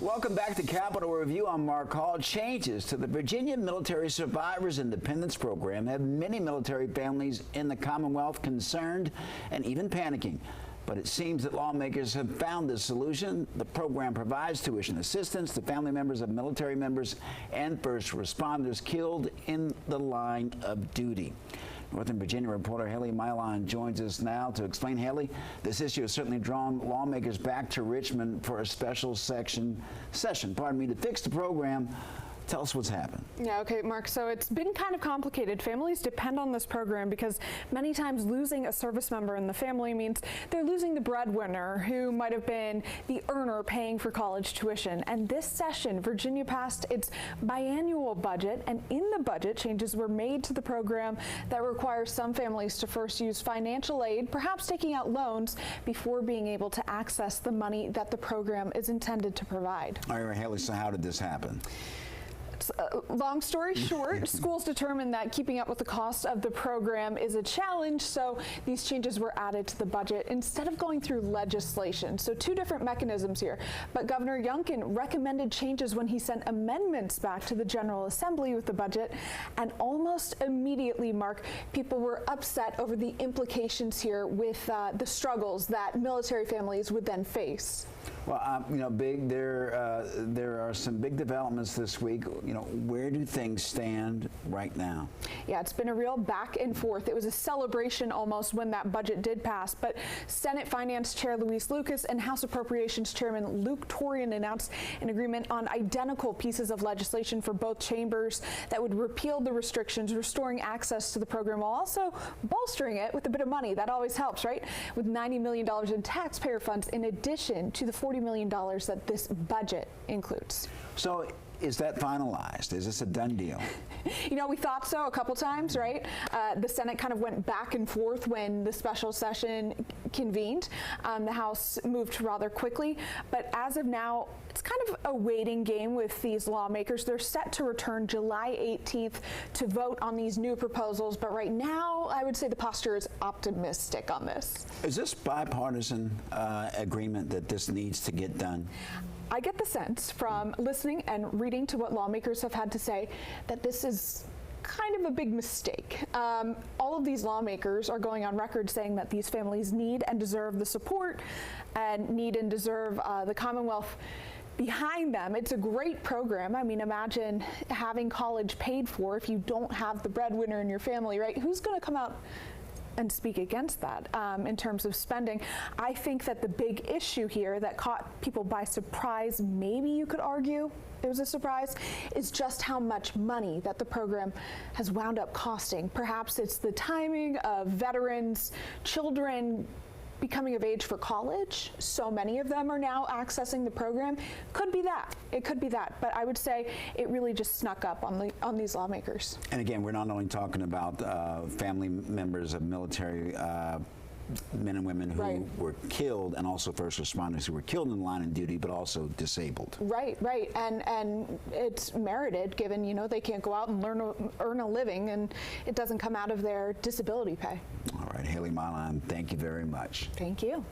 Welcome back to Capitol Review. I'm Mark Hall. Changes to the Virginia Military Survivors Independence Program have many military families in the Commonwealth concerned and even panicking. But it seems that lawmakers have found this solution. The program provides tuition assistance to family members of military members and first responders killed in the line of duty. Northern Virginia reporter Hayley Milion joins us now to explain. Hayley, this issue has certainly drawn lawmakers back to Richmond for a special session to fix the program. Tell us what's happened. Yeah, okay, Mark. So it's been kind of complicated. Families depend on this program because many times losing a service member in the family means they're losing the breadwinner who might have been the earner paying for college tuition. And this session, Virginia passed its biannual budget, and in the budget, changes were made to the program that require some families to first use financial aid, perhaps taking out loans, before being able to access the money that the program is intended to provide. All right, Hayley, so how did this happen? Long story short, schools determined that keeping up with the cost of the program is a challenge, so these changes were added to the budget instead of going through legislation. So two different mechanisms here. But Governor Youngkin recommended changes when he sent amendments back to the General Assembly with the budget, and almost immediately, Mark, people were upset over the implications here with the struggles that military families would then face. Well, there are some big developments this week. Where do things stand right now? Yeah, it's been a real back and forth. It was a celebration almost when that budget did pass, but Senate Finance Chair Luis Lucas and House Appropriations Chairman Luke Torian announced an agreement on identical pieces of legislation for both chambers that would repeal the restrictions, restoring access to the program while also bolstering it with a bit of money. That always helps, right? With $90 million in taxpayer funds in addition to the $40 million that this budget includes. So is that finalized? Is this a done deal? We thought so a couple times, right? The Senate kind of went back and forth when the special session convened. The House moved rather quickly, but as of now, it's kind of a waiting game with these lawmakers. They're set to return July 18th to vote on these new proposals, but right now, I would say the posture is optimistic on this. Is this bipartisan agreement that this needs to get done? I get the sense from listening and reading to what lawmakers have had to say that this is kind of a big mistake. All of these lawmakers are going on record saying that these families need and deserve the support and need and deserve the Commonwealth behind them. It's a great program. I mean, imagine having college paid for if you don't have the breadwinner in your family, right? Who's going to come out and speak against that in terms of spending? I think that the big issue here that caught people by surprise, maybe you could argue it was a surprise, is just how much money that the program has wound up costing. Perhaps it's the timing of veterans, children becoming of age for college. So many of them are now accessing the program. Could be that. It could be that. But I would say it really just snuck up on these lawmakers. And again, we're not only talking about family members of military men and women who were killed, and also first responders who were killed in the line of duty, but also disabled. Right. And it's merited, given, they can't go out and earn a living, and it doesn't come out of their disability pay. All right, Hayley Milion, thank you very much. Thank you.